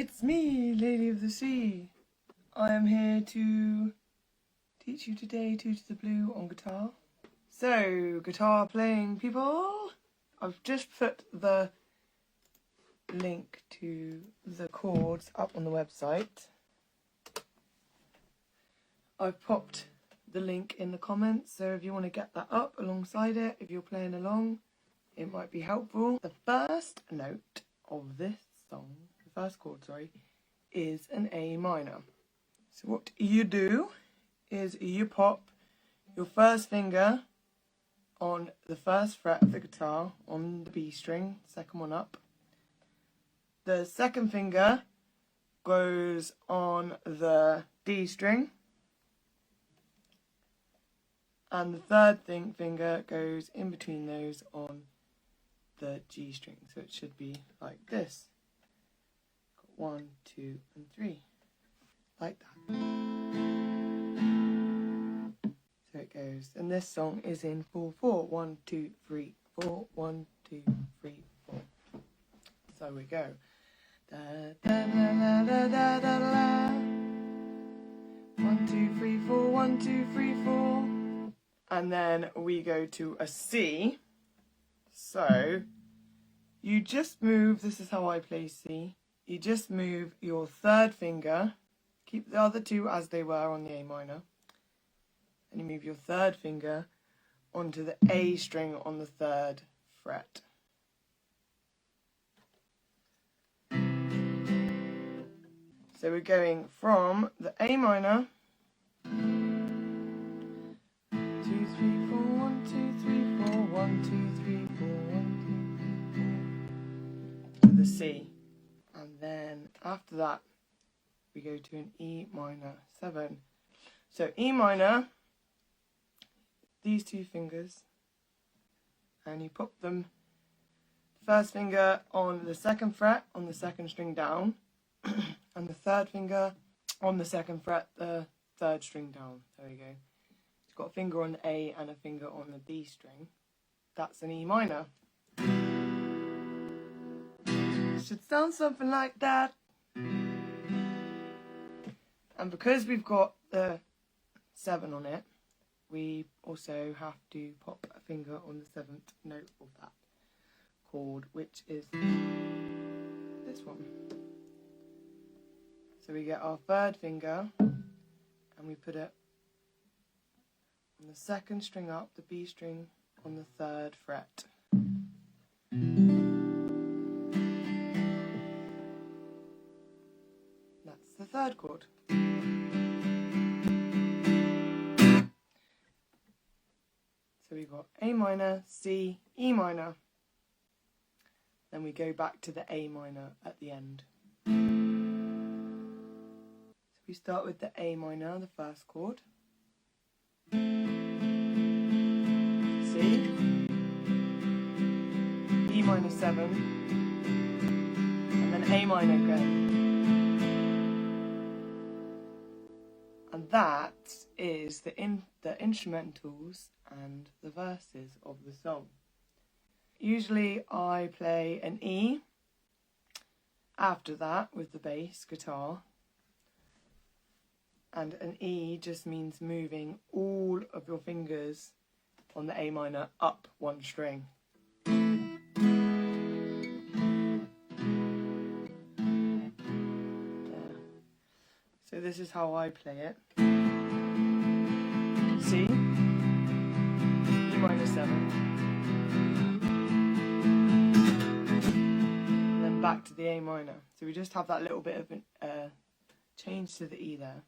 It's me, Lady of the Sea. I am here to teach you today Two to the Blue on guitar. So, guitar playing people, I've just put the link to the chords up on the website. I've popped the link in the comments, so if you want to get that up alongside it, if you're playing along, it might be helpful. The first note of this song, the first chord, is an A minor. So what you do is you pop your first finger on the first fret of the guitar on the B string, second one up. The second finger goes on the D string, and the third finger goes in between those on the G string. So it should be like this. Got 1, 2, and 3. Like that. So it goes. And this song is in 4/4. 1, 2, 3, 4. 1, 2, 3, 4. So we go. Da da da da da da da. 1, 2, 3, 4. 1, 2, 3, 4. And then we go to a C. So you just move, this is how I play C. You just move your third finger, keep the other two as they were on the A minor, and you move your third finger onto the A string on the third fret. So we're going from the A minor, 2, 3, 4, 1, 2, 3, 4, 1, 2, 3, 4, 1, 2, 3, 4, to the C. And then after that, we go to an E minor 7. So E minor, these two fingers, and you put them, first finger on the second fret on the second string down, and the third finger on the second fret, the third string down. There we go. It's got a finger on the A and a finger on the D string. That's an E minor. Should sound something like that. And because we've got the 7 on it, we also have to pop a finger on the 7th note of that chord, which is this one. So we get our third finger and we put it on the second string up, the B string on the third fret. That's the third chord. So we've got A minor, C, E minor. Then we go back to the A minor at the end. So we start with the A minor, the first chord. C, E minor 7, and then A minor again. And that is the instrumentals and the verses of the song. Usually I play an E after that with the bass guitar. And an E just means moving all of your fingers on the A minor up one string. There. So this is how I play it. C, E minor 7, and then back to the A minor. So we just have that little bit of a change to the E there.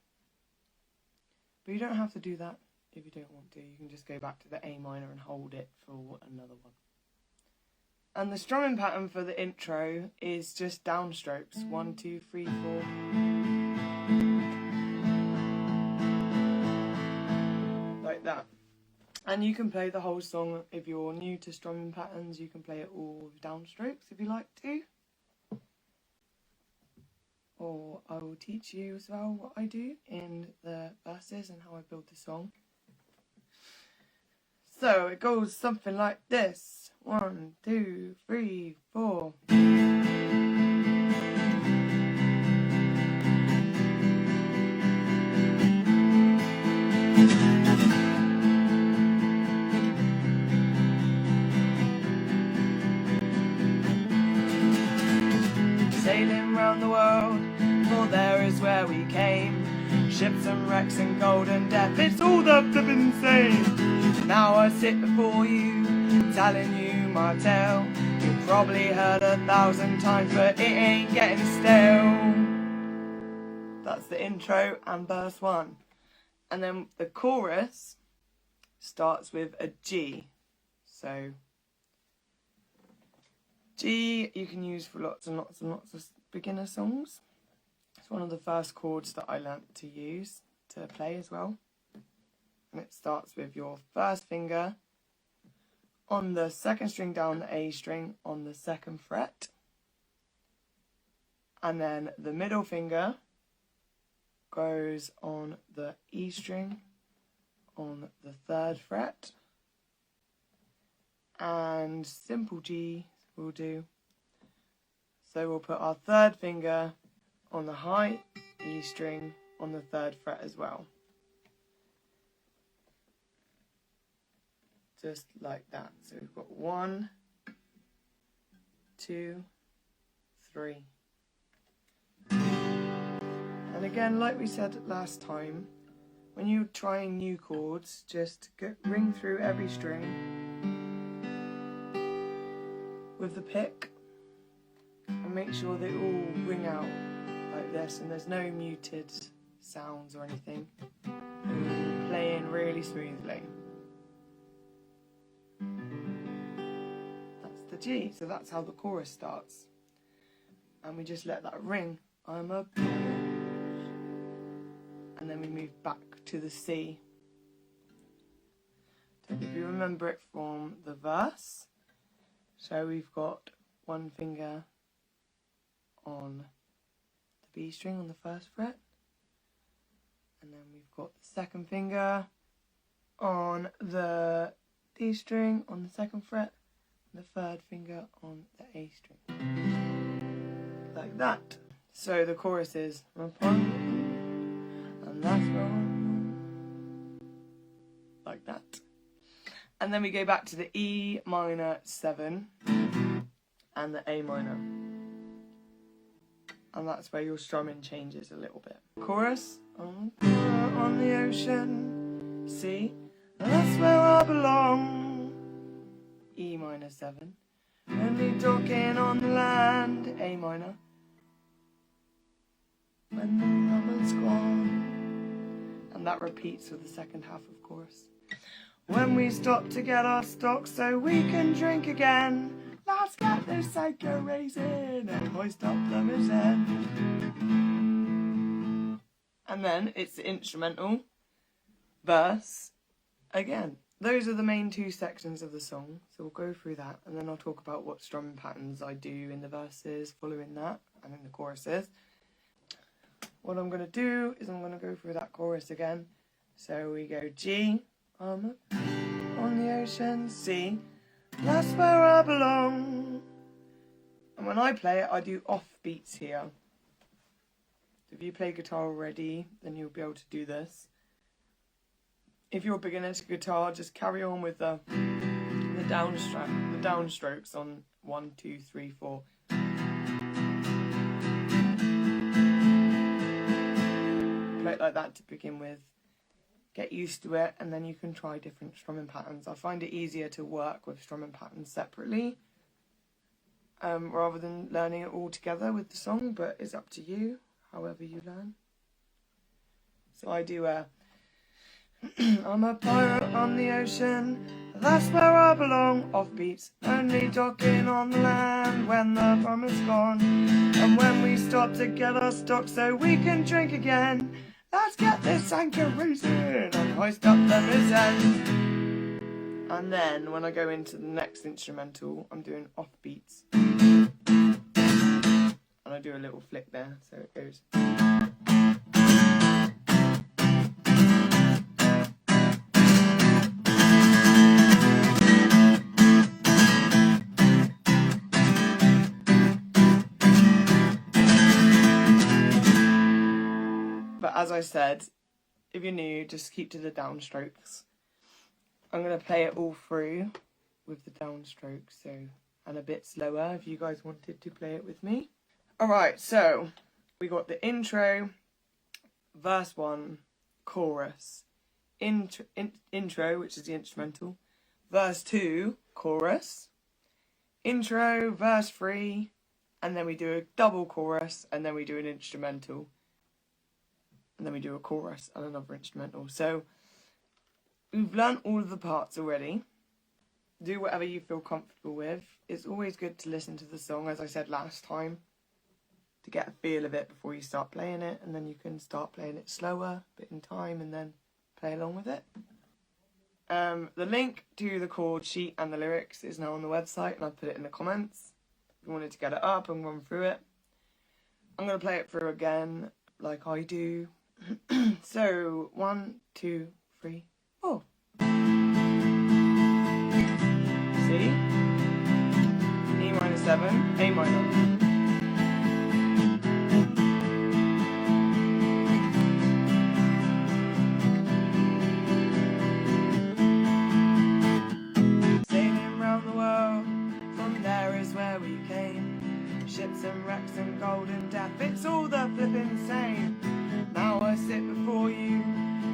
But you don't have to do that if you don't want to. You can just go back to the A minor and hold it for another one. And the strumming pattern for the intro is just downstrokes. 1, 2, 3, 4. Like that. And you can play the whole song. If you're new to strumming patterns, you can play it all with downstrokes if you like to. Or I will teach you as well what I do in the verses and how I build the song. So it goes something like this. 1, 2, 3, 4. there is where we came. Ships and wrecks and golden death, it's all the flippin' same. Now I sit before you, telling you my tale. You've probably heard 1,000 times, but it ain't getting stale. That's the intro and verse 1. And then the chorus starts with a G. So G you can use for lots and lots and lots of beginner songs. It's one of the first chords that I learnt to use to play as well. And it starts with your first finger on the second string down the A string on the 2nd fret. And then the middle finger goes on the E string on the 3rd fret. And simple G will do. So we'll put our 3rd finger on the high E string on the 3rd fret as well. Just like that. So we've got 1, 2, 3. And again, like we said last time, when you're trying new chords, just ring through every string with the pick and make sure they all ring out like this and there's no muted sounds or anything. And playing really smoothly. That's the G, so that's how the chorus starts. And we just let that ring. I'm a and then we move back to the C. So if you remember it from the verse, so we've got one finger on the B string on the 1st fret, and then we've got the 2nd finger on the D string on the 2nd fret, and the 3rd finger on the A string. Like that. So the chorus is and that's wrong. Like that. And then we go back to the E minor 7 and the A minor. And that's where your strumming changes a little bit. Chorus on the ocean, C, that's where I belong. E minor 7, only talking on the land, A minor. When the moment's gone. And that repeats with the second half of chorus. When we stop to get our stock so we can drink again, let's get this anchor raising and hoist up the mizzen. And then it's the instrumental verse again. Those are the main 2 sections of the song, so we'll go through that and then I'll talk about what strumming patterns I do in the verses following that and in the choruses. What I'm going to do is I'm going to go through that chorus again. So we go G, I'm on the ocean, C, that's where I belong. And when I play it, I do off beats here. If you play guitar already, then you'll be able to do this. If you're a beginner to guitar, just carry on with the downstrokes on 1, 2, 3, 4. Play it like that to begin with. Get used to it, and then you can try different strumming patterns. I find it easier to work with strumming patterns separately, rather than learning it all together with the song, but it's up to you, however you learn. So I do I'm a pirate on the ocean, that's where I belong. Off beats, only docking on the land when the rum is gone. And when we stop to get our stock so we can drink again, let's get this anchor raising and hoist up the mizzen. And then when I go into the next instrumental, I'm doing off beats. And I do a little flick there, so it goes. But as I said, if you're new, just keep to the downstrokes. I'm going to play it all through with the downstrokes, and a bit slower if you guys wanted to play it with me. Alright, so we got the intro, verse 1, chorus, intro, which is the instrumental, verse 2, chorus, intro, verse 3, and then we do a double chorus, and then we do an instrumental, and then we do a chorus and another instrumental. So we've learnt all of the parts already. Do whatever you feel comfortable with. It's always good to listen to the song, as I said last time, to get a feel of it before you start playing it, and then you can start playing it slower, a bit in time, and then play along with it. The link to the chord sheet and the lyrics is now on the website, and I've put it in the comments if you wanted to get it up and run through it. I'm going to play it through again, like I do. So, 1, 2, 3, 4. C, E minor 7, A minor. Ships and wrecks and golden death, it's all the flippin' same. Now I sit before you,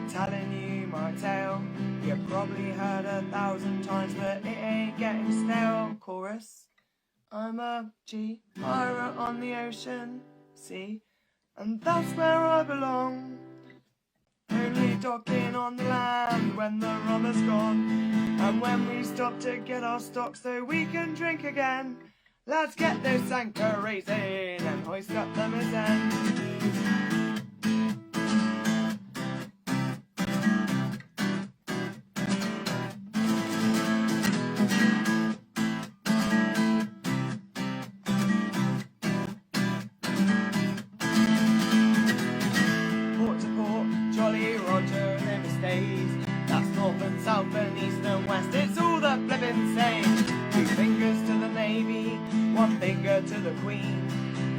telling you my tale. You've probably heard 1,000 times, but it ain't getting stale. Chorus, I'm a G pirate on the ocean, see, and that's where I belong. Only docking on the land when the rubber's gone, and when we stop to get our stock so we can drink again. Let's get this anchor raising and hoist up the mizzen. Port to port, Jolly Roger never stays. That's north and south and east and west, it's all the flippin' same. 2 fingers to the navy, 1 finger to the queen.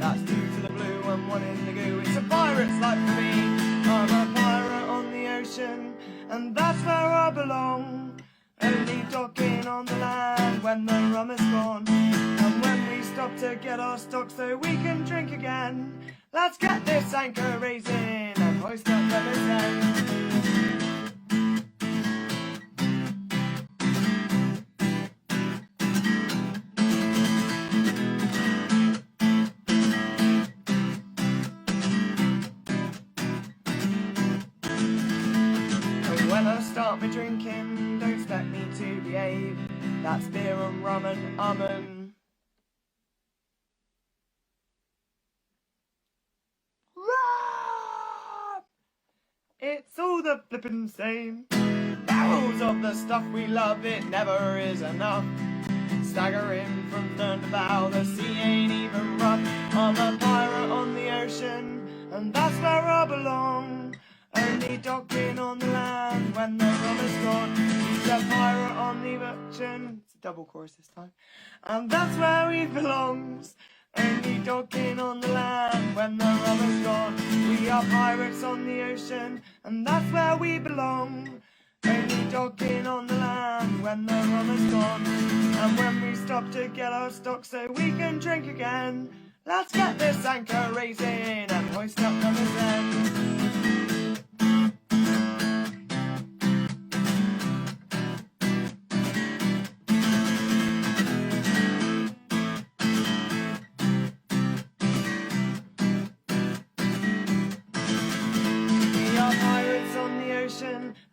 That's 2 to the blue and 1 in the goo. It's a pirate's life for me. I'm a pirate on the ocean, and that's where I belong. Only docking on the land when the rum is gone, and when we stop to get our stock so we can drink again. Let's get this anchor raising and hoist up the mizzen. When I start me drinking, don't expect me to behave. That's beer and rum and rum. It's all the flippin' same. Barrels of the stuff we love, it never is enough. Staggering from stern to bow, the sea ain't even rough. I'm a pirate on the ocean, and that's where I belong. Only docking on the land when the rum is gone. He's a pirate on the ocean. It's a double chorus this time. And that's where he belongs. Only docking on the land when the rum is gone. We are pirates on the ocean, and that's where we belong. Only docking on the land when the rum is gone, and when we stop to get our stock so we can drink again. Let's get this anchor raising and hoist up the mizzen.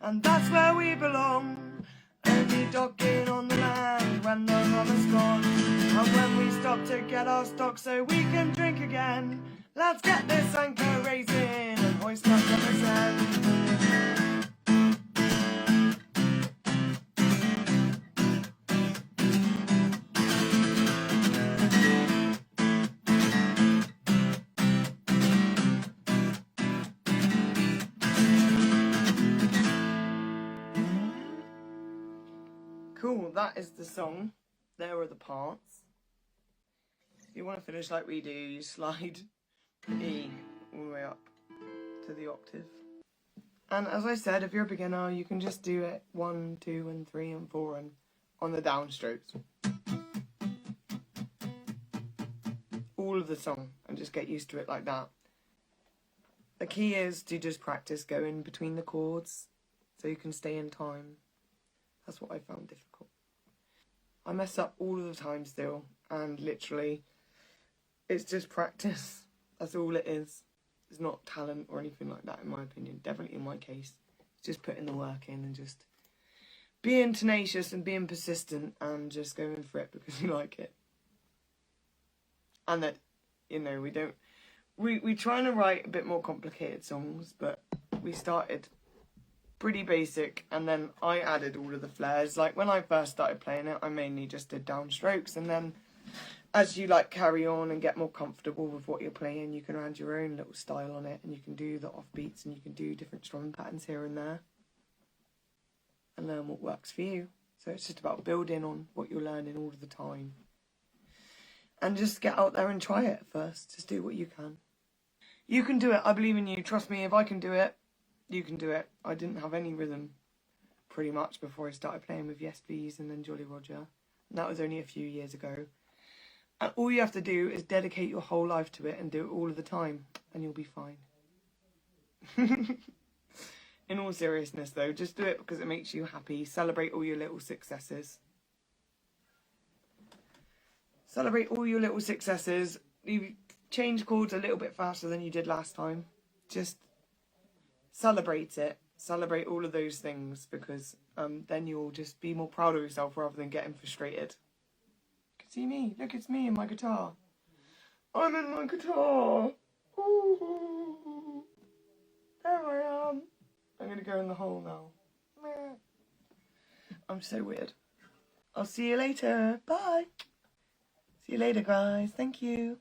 And that's where we belong. Only docking on the land when the rum is gone, and when we stop to get our stock so we can drink again. Let's get this anchor raising and hoist up the mizzen. Cool, that is the song. There are the parts. If you want to finish like we do, you slide E all the way up to the octave. And as I said, if you're a beginner, you can just do it 1, 2, and 3, and 4, and on the downstrokes. All of the song, and just get used to it like that. The key is to just practice going between the chords so you can stay in time. That's what I found difficult. I mess up all of the time still, and literally it's just practice. That's all it is. It's not talent or anything like that, in my opinion. Definitely in my case. It's just putting the work in and just being tenacious and being persistent and just going for it because you like it. And that, you know, we trying to write a bit more complicated songs, but we started pretty basic, and then I added all of the flares. Like when I first started playing it, I mainly just did downstrokes, and then as you like carry on and get more comfortable with what you're playing, you can add your own little style on it, and you can do the offbeats, and you can do different strumming patterns here and there, and learn what works for you. So it's just about building on what you're learning all of the time. And just get out there and try it first. Just do what you can. You can do it. I believe in you. Trust me, if I can do it, you can do it. I didn't have any rhythm pretty much before I started playing with Yes Please and then Jolly Roger. And that was only a few years ago. And all you have to do is dedicate your whole life to it and do it all of the time, and you'll be fine. In all seriousness though, just do it because it makes you happy. Celebrate all your little successes. Celebrate all your little successes. You change chords a little bit faster than you did last time. Just celebrate it. Celebrate all of those things, because then you'll just be more proud of yourself rather than getting frustrated. You can see me. Look, it's me and my guitar. I'm in my guitar. Ooh. There I am. I'm going to go in the hole now. I'm so weird. I'll see you later. Bye. See you later, guys. Thank you.